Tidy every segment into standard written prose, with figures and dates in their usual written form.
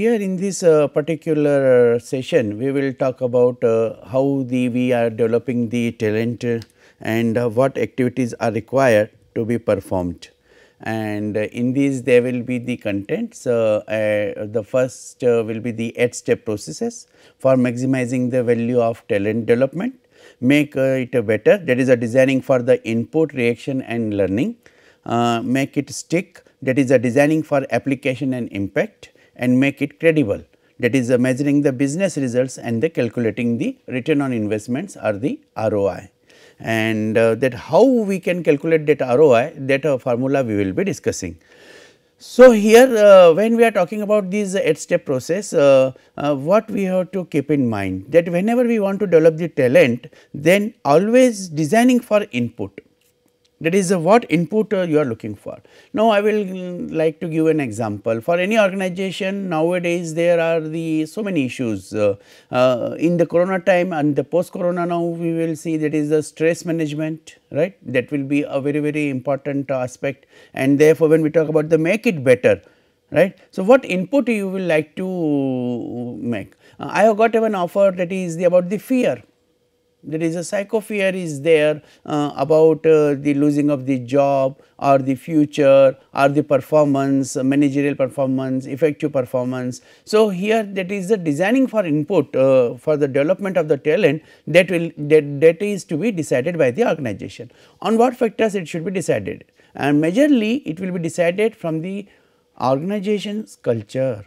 here in this particular session, we will talk about how we are developing the talent and what activities are required to be performed. And in these there will be the contents. The first will be the 8-step processes for maximizing the value of talent development, make it better, that is a designing for the input, reaction and learning, make it stick, that is a designing for application and impact, and make it credible, that is measuring the business results and the calculating the return on investments or the ROI. And that how we can calculate that ROI, that formula we will be discussing. So, here when we are talking about this 8-step process, what we have to keep in mind, that whenever we want to develop the talent, then always designing for input, that is what input you are looking for. Now, I will like to give an example. For any organization nowadays there are the so many issues in the corona time and the post corona, now we will see that is the stress management, right, that will be a very important aspect, and therefore, when we talk about the make it better, right. So, what input you will like to make? I have got an offer that is about the fear. There is a psycho fear is there about the losing of the job or the future or the performance, managerial performance, effective performance. So, here that is the designing for input for the development of the talent, that is to be decided by the organization. On what factors it should be decided, and majorly it will be decided from the organization's culture.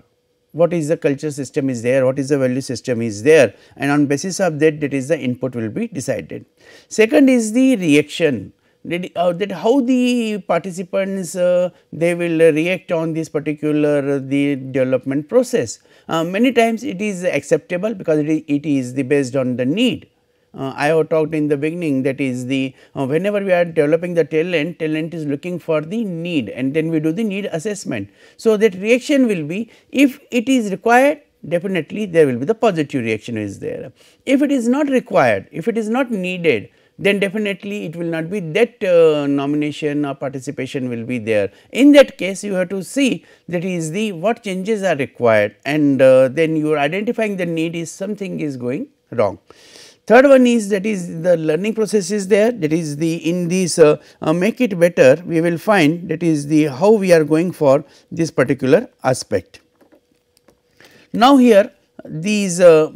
What is the culture system is there, what is the value system is there, and on basis of that, that is the input will be decided. Second is the reaction, that how the participants they will react on this particular the development process. Many times it is acceptable because it is the based on the need. I have talked in the beginning, that is the whenever we are developing the talent is looking for the need, and then we do the need assessment. So, that reaction will be, if it is required, definitely there will be the positive reaction is there. If it is not required, if it is not needed, then definitely it will not be that nomination or participation will be there. In that case, you have to see that is the what changes are required, and then you are identifying the need is something is going wrong. Third one is, that is the learning process is there, that is the in this make it better, we will find that is the how we are going for this particular aspect. Now, here these how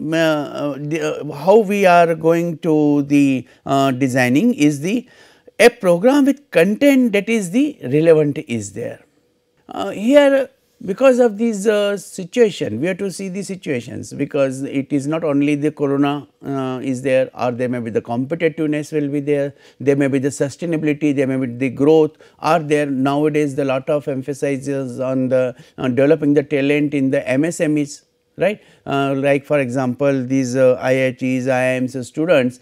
we are going to the designing is the a program with content that is the relevant is there. Here, because of this situation, we have to see the situations, because it is not only the corona is there, or there may be the competitiveness will be there may be the sustainability, there may be the growth, or there nowadays the lot of emphasizes on the developing the talent in the MSMEs, right. Like for example, these IITs, IIMs students,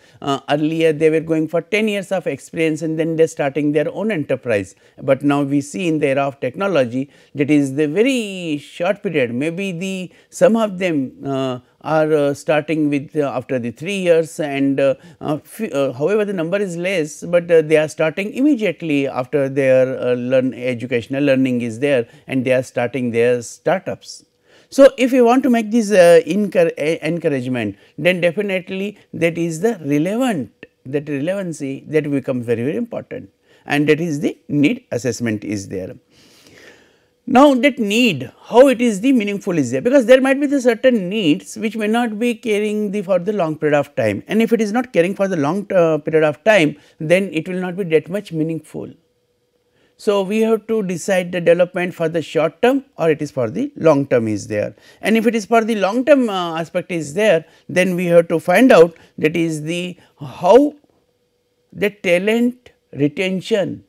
earlier they were going for 10 years of experience and then they are starting their own enterprise. But now we see in the era of technology, that is the very short period, maybe the some of them are starting with after the 3 years, and however the number is less, but they are starting immediately after their educational learning is there, and they are starting their startups. So, if you want to make this encouragement, then definitely that is the that relevancy that becomes very important, and that is the need assessment is there. Now, that need, how it is the meaningful is there, because there might be the certain needs which may not be carrying for the long period of time, and if it is not carrying for the long period of time, then it will not be that much meaningful. So, we have to decide the development for the short term or it is for the long term is there, and if it is for the long term aspect is there, then we have to find out that is the how the talent retention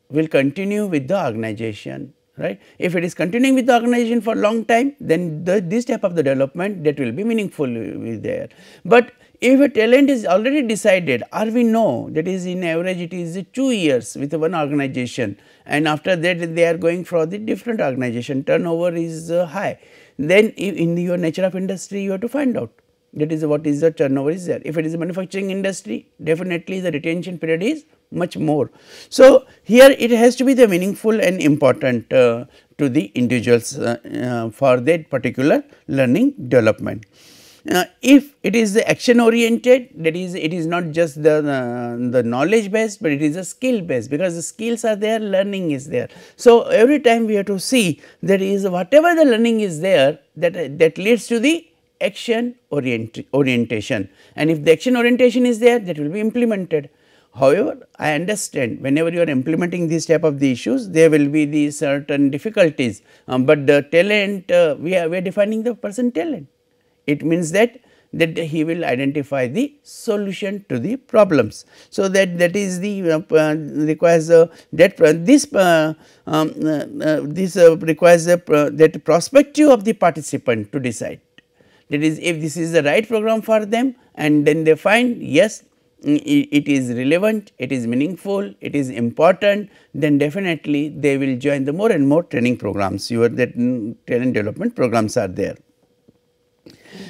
will continue with the organization, right. If it is continuing with the organization for long time, then this type of the development that will be meaningful there. But if a talent is already decided, or we know that is in average it is 2 years with one organization, and after that they are going for the different organization, turnover is high, then in your nature of industry you have to find out that is what is the turnover is there. If it is a manufacturing industry, definitely the retention period is much more. So, here it has to be the meaningful and important to the individuals for that particular learning development. If it is the action oriented, that is, it is not just the knowledge based, but it is a skill based, because the skills are there, learning is there. So, every time we have to see that is whatever the learning is there, that leads to the action orientation, and if the action orientation is there, that will be implemented. However, I understand whenever you are implementing these type of the issues, there will be the certain difficulties, but the talent, we are defining the person talent. It means that he will identify the solution to the problems. So, that is the requires this requires that perspective of the participant to decide. That is, if this is the right program for them, and then they find yes, it is relevant, it is meaningful, it is important, then definitely they will join the more and more training programs. Your that talent development programs are there.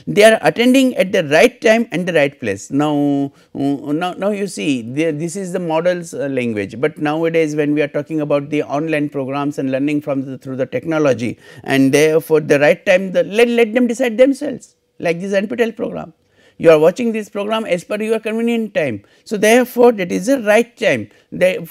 They are attending at the right time and the right place. Now you see this is the model's language, but nowadays when we are talking about the online programs and learning from through the technology, and therefore the right time, let them decide themselves, like this NPTEL program. You are watching this program as per your convenient time. So, therefore, that is the right time, let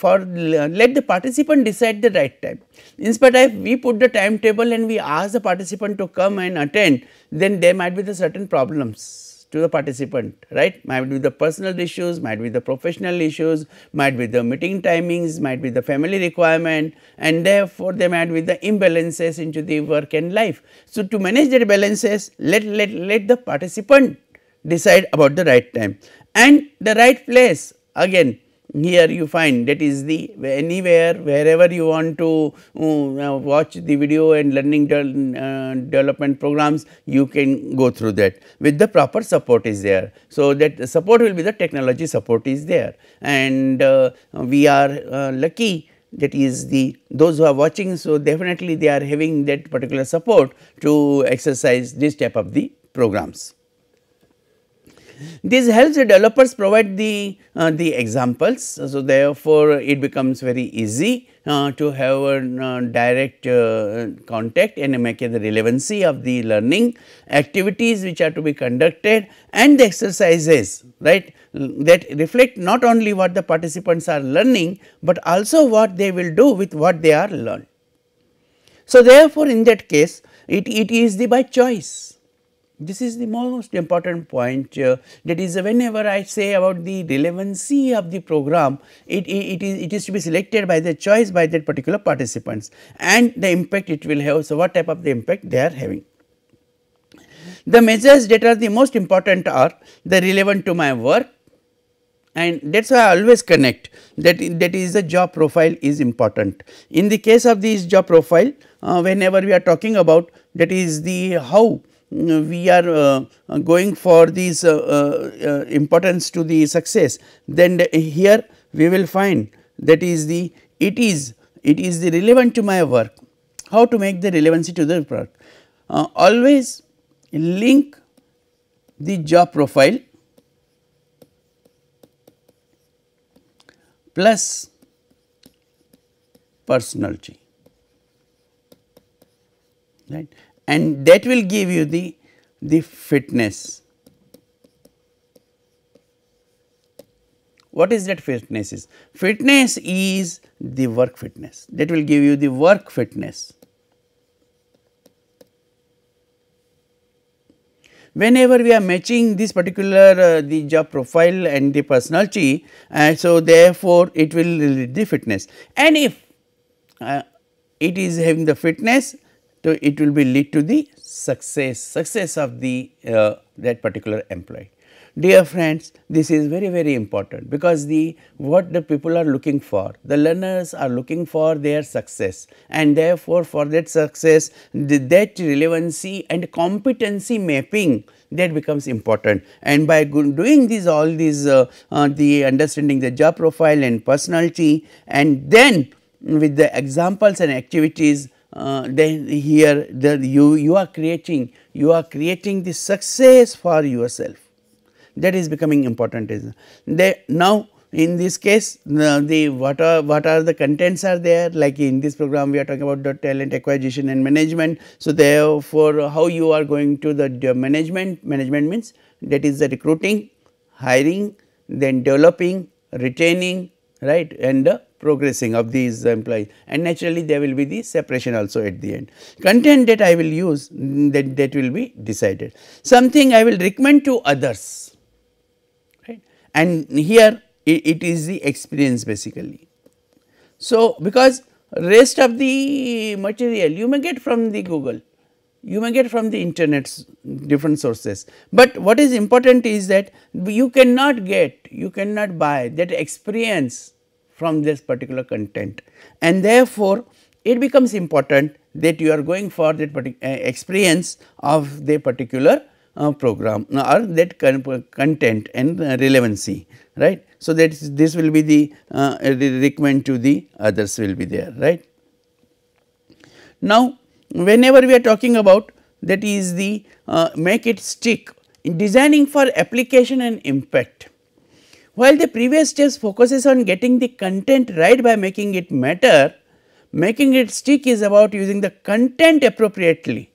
the participant decide the right time. In spite of we put the timetable and we ask the participant to come and attend, then there might be the certain problems to the participant, right. Might be the personal issues, might be the professional issues, might be the meeting timings, might be the family requirement, and therefore, there might be the imbalances into the work and life. So, to manage their balances, let the participant decide about the right time and the right place. Again, here you find that is the anywhere, wherever you want to watch the video and learning development programs, you can go through that with the proper support is there. So, that the support will be the technology support is there, and we are lucky, that is those who are watching. So, definitely they are having that particular support to exercise this type of the programs. This helps the developers provide the examples. So, therefore, it becomes very easy to have a direct contact and make the relevancy of the learning activities which are to be conducted, and the exercises, right, that reflect not only what the participants are learning, but also what they will do with what they are learned. So, therefore, in that case it is the by choice. This is the most important point, that is whenever I say about the relevancy of the program, it is to be selected by the choice by that particular participants and the impact it will have. So, what type of the impact they are having. The measures that are the most important are the relevant to my work, and that is why I always connect that is the job profile is important. In the case of this job profile, whenever we are talking about, that is the how we are going for these importance to the success, then here we will find that is the it is the relevant to my work. How to make the relevancy to the work? Always link the job profile plus personality, right, and that will give you the fitness. What is that fitness is? Fitness is the work fitness, that will give you the work fitness. Whenever we are matching this particular the job profile and the personality, so therefore, it will lead the fitness, and if it is having the fitness, so it will be lead to the success of the that particular employee. Dear friends, this is very important, because what the people are looking for, the learners are looking for their success, and therefore, for that success that relevancy and competency mapping, that becomes important, and by doing these all these the understanding the job profile and personality, and then with the examples and activities, then here you are creating the success for yourself. That is becoming important. Now in this case the what are the contents are there, like in this program we are talking about the talent acquisition and management. So, therefore, how you are going to the management means that is the recruiting, hiring, then developing, retaining, right, and the progressing of these employees, and naturally there will be the separation also at the end. Content that I will use, that will be decided. Something I will recommend to others, right, and here it is the experience basically. So, because rest of the material you may get from the Google, you may get from the internet, different sources, but what is important is that you cannot get, you cannot buy that experience from this particular content, and therefore, it becomes important that you are going for that particular experience of the particular program or that content and relevancy, right. So, that this will be the recommend to the others will be there, right. Now, whenever we are talking about, that is the make it stick in designing for application and impact. While the previous steps focuses on getting the content right by making it matter, making it stick is about using the content appropriately.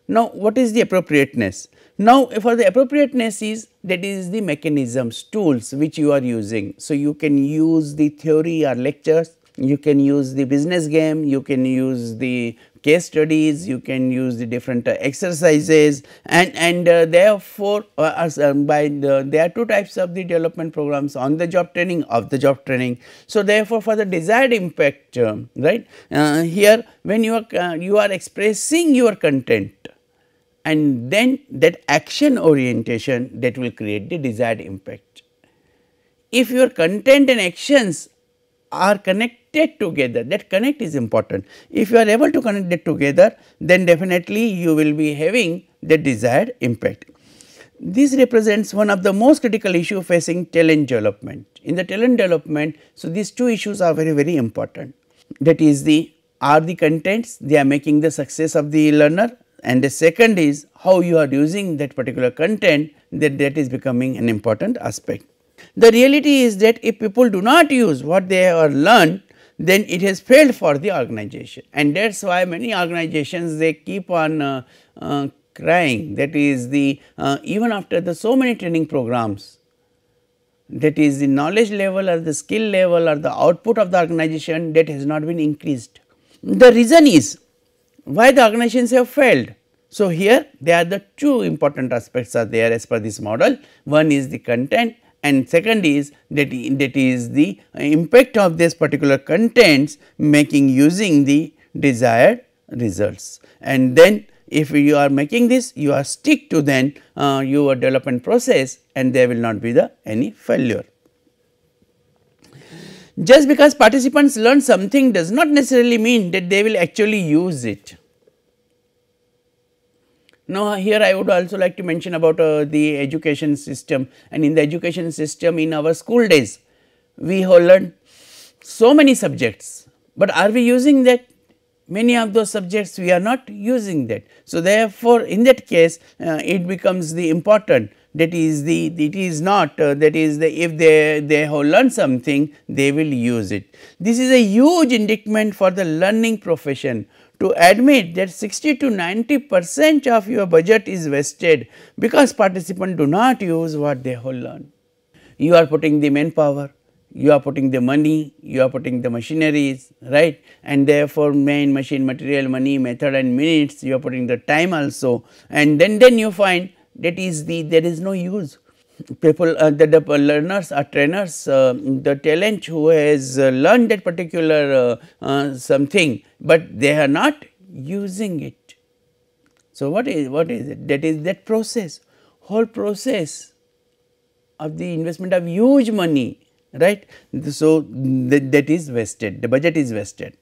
Now, what is the appropriateness? Now, for the appropriateness is, that is the mechanisms, tools which you are using. So, you can use the theory or lectures, you can use the business game, you can use the case studies, you can use the different exercises, and therefore, there are two types of the development programs, on the job training, off the job training. So, therefore, for the desired impact, right, here when you are expressing your content, and then that action orientation, that will create the desired impact. If your content and actions are connected together, that connect is important. If you are able to connect it together, then definitely you will be having the desired impact. This represents one of the most critical issue facing talent development. In the talent development, so these two issues are very important. That is the contents, they are making the success of the learner, and the second is how you are using that particular content, that is becoming an important aspect. The reality is that if people do not use what they have learned, then it has failed for the organization, and that is why many organizations, they keep on crying, that is the even after the so many training programs, that is the knowledge level or the skill level or the output of the organization, that has not been increased. The reason is why the organizations have failed. So, here there are the two important aspects are there as per this model. One is the content, and second is that is the impact of this particular contents making using the desired results. And then if you are making this, you are stick to then your development process, and there will not be any failure. Just because participants learn something does not necessarily mean that they will actually use it. Now, here I would also like to mention about the education system, and in the education system in our school days, we have learned so many subjects, but are we using that? Many of those subjects we are not using that. So, therefore, in that case it becomes the important, that is the it is not that is the if they have learned something, they will use it. This is a huge indictment for the learning profession to admit that 60 to 90% of your budget is wasted because participants do not use what they have learned. You are putting the manpower, you are putting the money, you are putting the machineries, right, and therefore, main machine, material, money, method and minutes, you are putting the time also, and then you find that is there is no use. People the learners or trainers, the talent who has learned that particular something, but they are not using it. So, what is it? That is that process, whole process of the investment of huge money, right. So, that is wasted, the budget is wasted.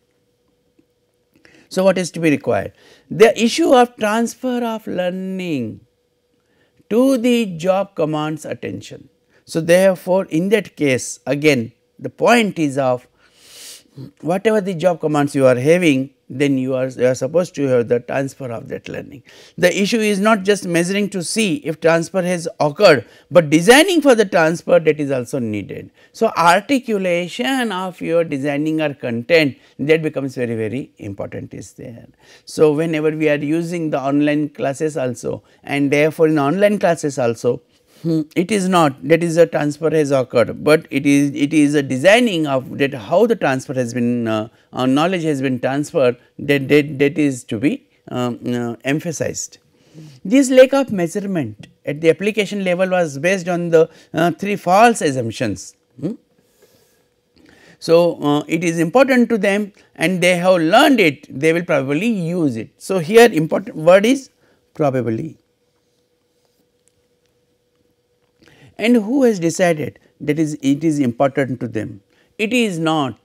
So, what is to be required? The issue of transfer of learning to the job commands attention. So, therefore, in that case again the point is of whatever the job commands you are having, then you are supposed to have the transfer of that learning. The issue is not just measuring to see if transfer has occurred, but designing for the transfer, that is also needed. So, articulation of your designing or content, that becomes very important is there. So, whenever we are using the online classes also, and therefore, in online classes also, it is not that is a transfer has occurred, but it is a designing of that how the transfer has been knowledge has been transferred, that is to be emphasized. This lack of measurement at the application level was based on the 3 false assumptions. So, it is important to them and they have learned it, they will probably use it. So, here important word is probably. And who has decided that it is important to them? It is not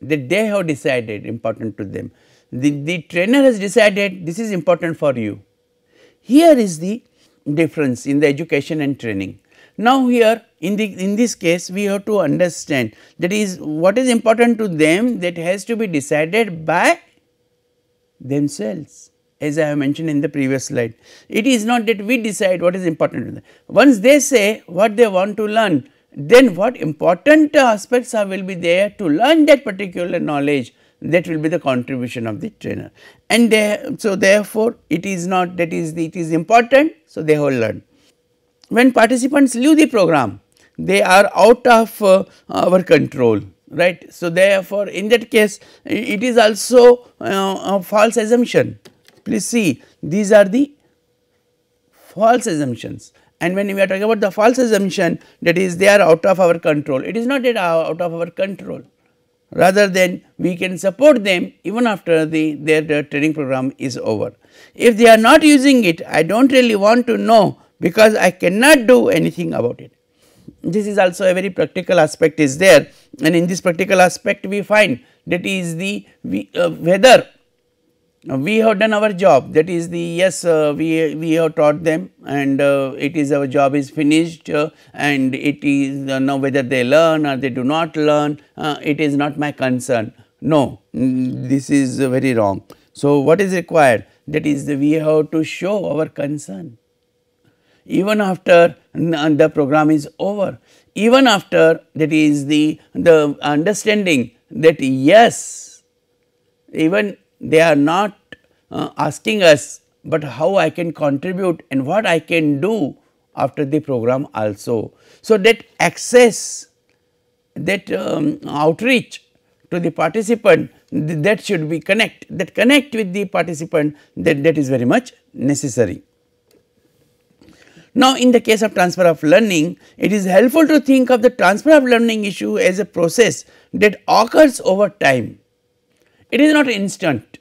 that they have decided important to them. The trainer has decided this is important for you. Here is the difference in the education and training. Now, here in this case we have to understand that is what is important to them, that has to be decided by themselves. As I have mentioned in the previous slide, it is not that we decide what is important to them. Once they say what they want to learn, then what important aspects will be there to learn that particular knowledge, that will be the contribution of the trainer. And so therefore, it is not that is it is important, so they have learned. When participants leave the program, they are out of our control, right. So therefore, in that case it is also a false assumption. Please see, these are the false assumptions, and when we are talking about the false assumption, that is they are out of our control. It is not that out of our control, rather than we can support them even after their training program is over. If they are not using it, I do not really want to know, because I cannot do anything about it. This is also a very practical aspect is there, and in this practical aspect we find that is the whether we have done our job, that is the yes we have taught them, and it is our job is finished, and it is now whether they learn or they do not learn, it is not my concern. No, this is very wrong. So, what is required, that is we have to show our concern even after the program is over, even after that is the understanding that yes, even they are not asking us, but how I can contribute and what I can do after the program also. So, that access, that outreach to the participant, that should be connect with the participant, that is very much necessary. Now, in the case of transfer of learning, it is helpful to think of the transfer of learning issue as a process that occurs over time. It is not instant.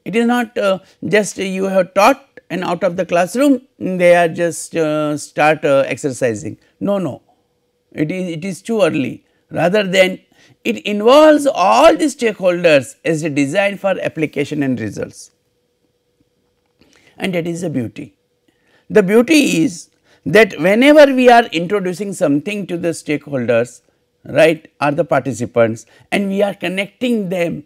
It is not just you have taught and out of the classroom they are just start exercising. No, it is too early. Rather than it involves all the stakeholders as a design for application and results, and that is the beauty. The beauty is that whenever we are introducing something to the stakeholders, right, or the participants, and we are connecting them,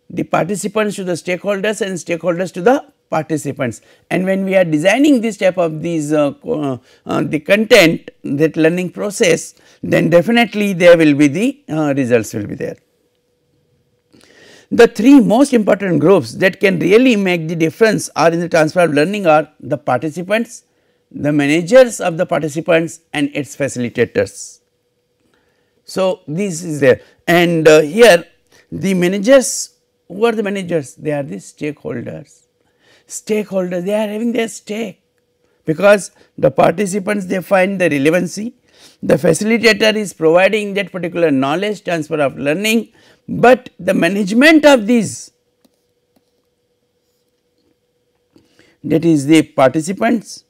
the participants to the stakeholders and stakeholders to the participants, and when we are designing this type of these the content, that learning process, then definitely there will be the results will be there. The 3 most important groups that can really make the difference are in the transfer of learning are the participants, the managers of the participants, and its facilitators. So, this is there, and here the managers, who are the managers? They are the stakeholders. Stakeholders, they are having their stake, because the participants they find the relevancy, the facilitator is providing that particular knowledge transfer of learning, but the management of these, that is the participants,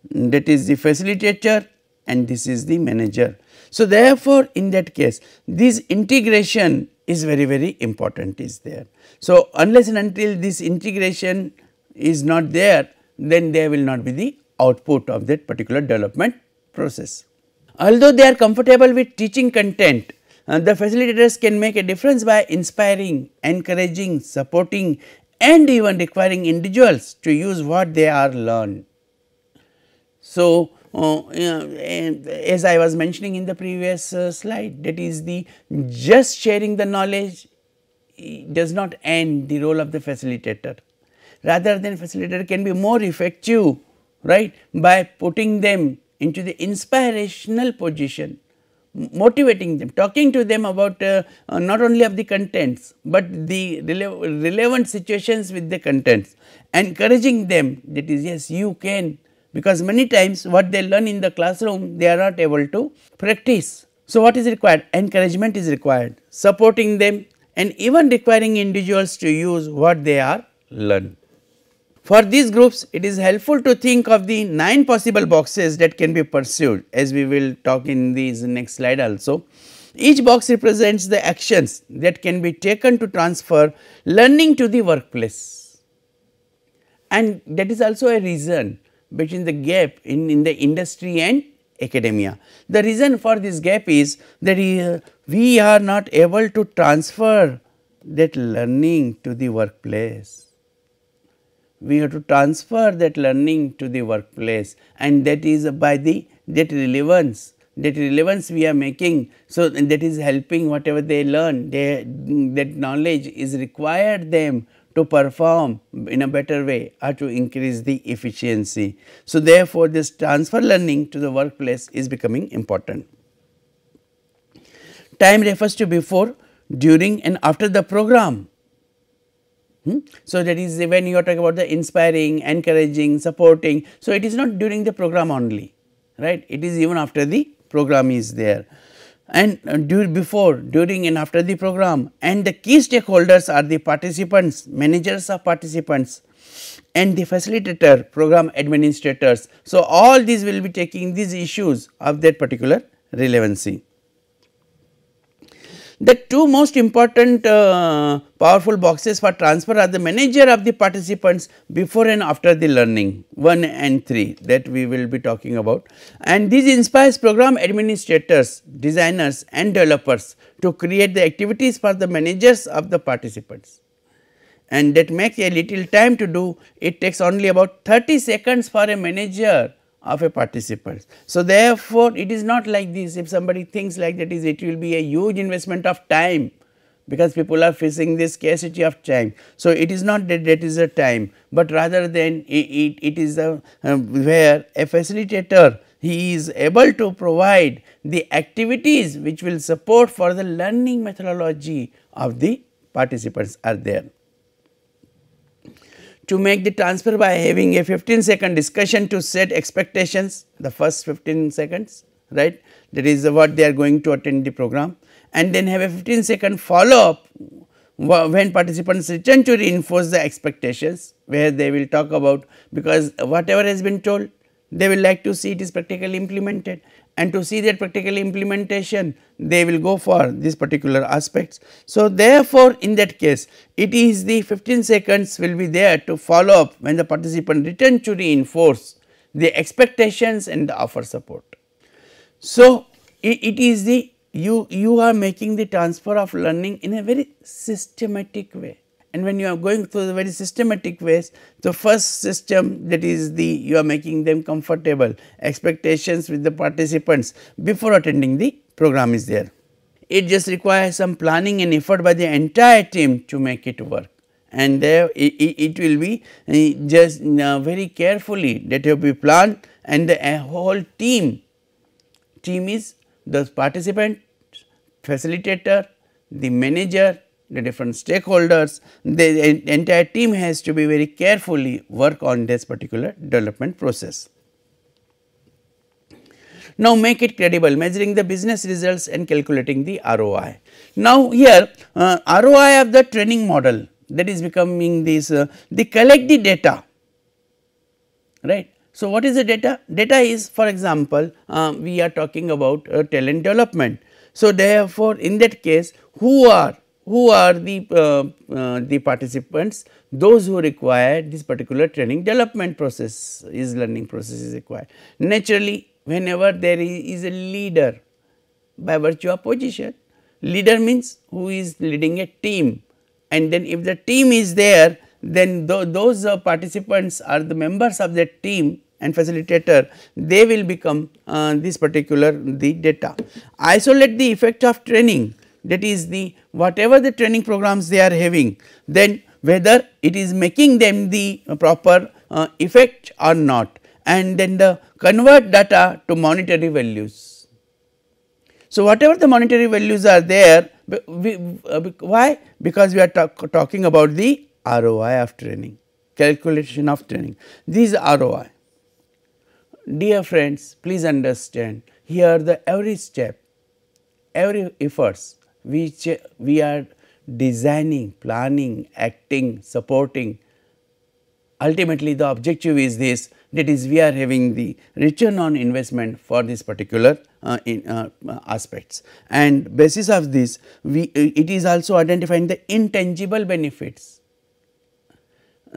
that is the facilitator, and this is the manager. So, therefore, in that case this integration is very important is there. So, unless and until this integration is not there, then there will not be the output of that particular development process. Although they are comfortable with teaching content, The facilitators can make a difference by inspiring, encouraging, supporting and even requiring individuals to use what they are learned. So, as I was mentioning in the previous slide, that is the just sharing the knowledge does not end the role of the facilitator. Rather than facilitator can be more effective, right, by putting them into the inspirational position, motivating them, talking to them about not only of the contents, but the relevant situations with the contents, encouraging them, that is, yes, you can, because many times what they learn in the classroom they are not able to practice. So, what is required? Encouragement is required, supporting them and even requiring individuals to use what they are learned. For these groups, it is helpful to think of the 9 possible boxes that can be pursued, as we will talk in this next slide also. Each box represents the actions that can be taken to transfer learning to the workplace, and that is also a reason between the gap in the industry and academia. The reason for this gap is that we are not able to transfer that learning to the workplace. We have to transfer that learning to the workplace, and that is by the that relevance we are making. So, that is helping whatever they learn, that knowledge is required them to perform in a better way or to increase the efficiency. So, therefore, this transfer learning to the workplace is becoming important. Time refers to before, during and after the program. So, that is when you are talking about the inspiring, encouraging, supporting. So, it is not during the program only, right, it is even after the program is there, and before, during and after the program, and the key stakeholders are the participants, managers of participants and the facilitator, program administrators. So, all these will be taking these issues of that particular relevancy. The two most important powerful boxes for transfer are the manager of the participants before and after the learning, 1 and 3, that we will be talking about, and this inspires program administrators, designers and developers to create the activities for the managers of the participants, and that makes a little time to do. It takes only about 30 seconds for a manager of a participant. So, therefore, it is not like this. If somebody thinks like that, is it will be a huge investment of time, because people are facing this scarcity of time. So, it is not that that is a time, but rather than it is where a facilitator, he is able to provide the activities which will support for the learning methodology of the participants are there. To make the transfer by having a 15-second discussion to set expectations, the first 15 seconds, right, that is what they are going to attend the program, and then have a 15-second follow up when participants return to reinforce the expectations, where they will talk about, because whatever has been told they will like to see it is practically implemented, and to see that practical implementation they will go for these particular aspects. So, therefore, in that case it is the 15 seconds will be there to follow up when the participant return to reinforce the expectations and the offer support. So, it is the you are making the transfer of learning in a very systematic way, and when you are going through the very systematic ways, the first system, that is the you are making them comfortable, expectations with the participants before attending the program is there. It just requires some planning and effort by the entire team to make it work, and there it will be just very carefully that will be planned, and the whole team is the participant, facilitator, the manager, the different stakeholders, the entire team has to be very carefully work on this particular development process. Now, make it credible, measuring the business results and calculating the ROI. Now, here ROI of the training model, that is becoming this they collect the data, right. So, what is the data? Data is, for example, we are talking about talent development. So, therefore, in that case who are the participants, those who require this particular training development process is learning process is required. Naturally, whenever there is a leader by virtue of position, Leader means who is leading a team, and then if the team is there, then those participants are the members of that team and facilitator, they will become this particular the data. Isolate the effect of training, that is the whatever the training programs they are having, then whether it is making them the proper effect or not, and then the convert data to monetary values. So, whatever the monetary values are there, why? Because we are talking about the ROI of training, calculation of training. This ROI. Dear friends, please understand here the every step, every efforts which we are designing, planning, acting, supporting, ultimately the objective is this, that is we are having the return on investment for this particular aspects, and basis of this it is also identifying the intangible benefits.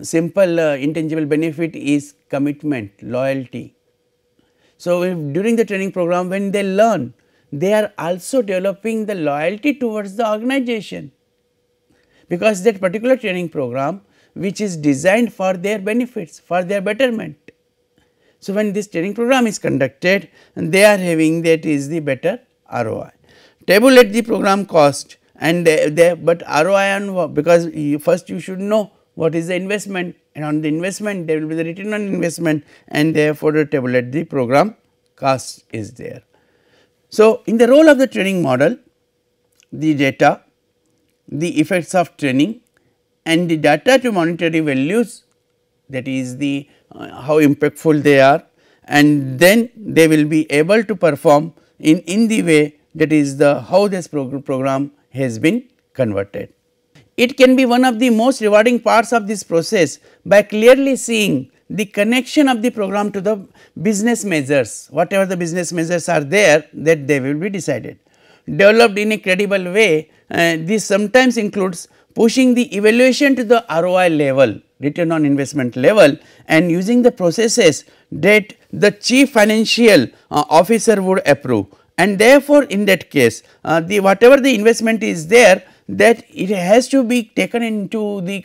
Simple intangible benefit is commitment, loyalty. So, during the training program when they learn, they are also developing the loyalty towards the organization, because that particular training program which is designed for their benefits, for their betterment. So, when this training program is conducted, they are having that is the better ROI. Tabulate the program cost, and but ROI on what? Because first you should know what is the investment, and on the investment there will be the return on investment, and therefore, the tabulate the program cost is there. So, in the role of the training model, the data, the effects of training, and the data to monetary values, that is the how impactful they are, and then they will be able to perform in the way, that is the how this program has been converted. It can be one of the most rewarding parts of this process by clearly seeing the connection of the program to the business measures, whatever the business measures are there, that they will be decided. Developed in a credible way, this sometimes includes pushing the evaluation to the ROI level, return on investment level, and using the processes that the chief financial officer would approve, and therefore, in that case the whatever the investment is there, that it has to be taken into the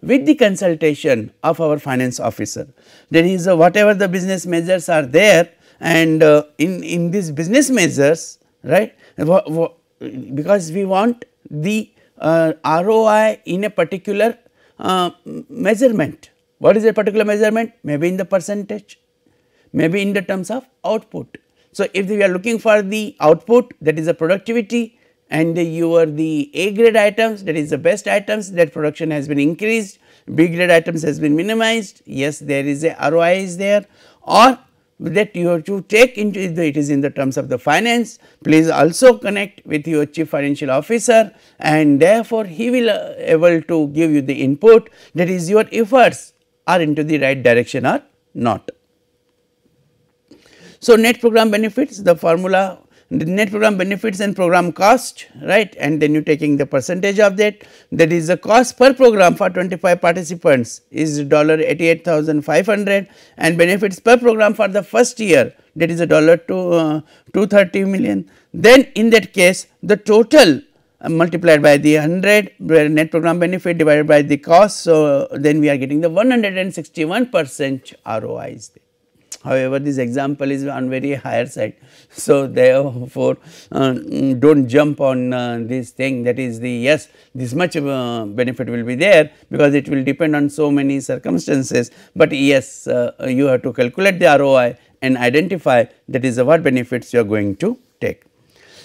with the consultation of our finance officer. That is whatever the business measures are there, and in these business measures, right, because we want the ROI in a particular measurement. What is a particular measurement? Maybe in the percentage, maybe in the terms of output. So, if we are looking for the output, that is the productivity, and the A grade items, that is the best items, that production has been increased, B grade items has been minimized, yes, there is a ROI is there, or that you have to take into it is in the terms of the finance. Please also connect with your chief financial officer, and therefore, he will able to give you the input, that is your efforts are into the right direction or not. So, net program benefits, the formula, the net program benefits and program cost, right, and then you taking the percentage of that, that is the cost per program for 25 participants is $88,500, and benefits per program for the first year, that is $230 million. Then in that case, the total multiplied by the 100 net program benefit divided by the cost. So, then we are getting the 161% ROI is there. However, this example is on very higher side. So, therefore, do not jump on this thing, that is the yes, this much benefit will be there, because it will depend on so many circumstances, but yes, you have to calculate the ROI and identify that is what benefits you are going to take.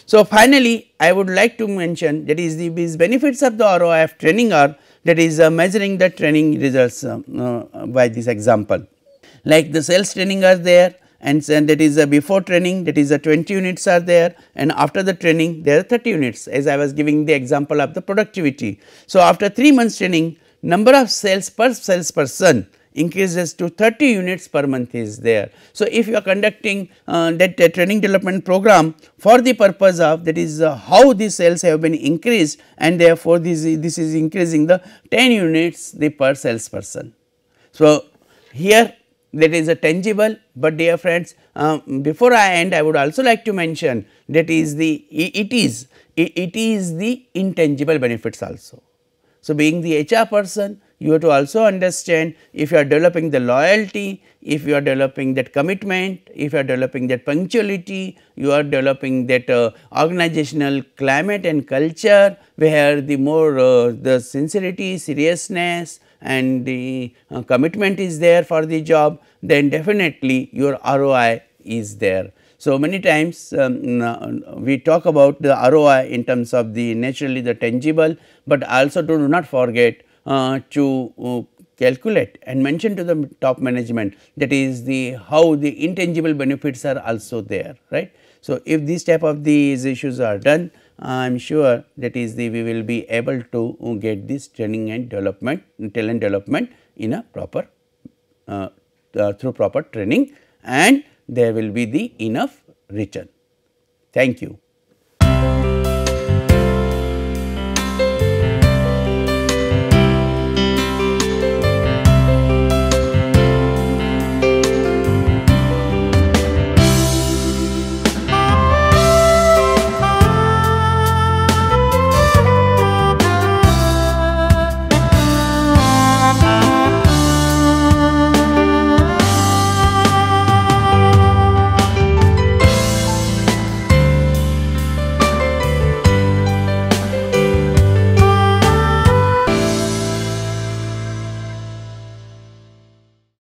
So, finally, I would like to mention that is these benefits of the ROI of training are, that is measuring the training results by this example. Like the sales training are there, and that is before training, that is 20 units are there, and after the training there are 30 units, as I was giving the example of the productivity. So, after 3 months training, number of sales per salesperson increases to 30 units per month is there. So, if you are conducting that training development program for the purpose of, that is how the sales have been increased, and therefore, this is increasing the 10 units the per salesperson. So, here that is a tangible, but dear friends, before I end I would also like to mention that is the it is the intangible benefits also. So, being the HR person, you have to also understand if you are developing the loyalty, if you are developing that commitment, if you are developing that punctuality, you are developing that organizational climate and culture, where the more the sincerity, seriousness and the commitment is there for the job, then definitely your ROI is there. So, many times we talk about the ROI in terms of the naturally the tangible, but also do not forget to calculate and mention to the top management, that is the how the intangible benefits are also there, right. So, if these type of these issues are done, I am sure that is the we will be able to get this training and development, talent development in a proper through proper training, and there will be the enough return. Thank you.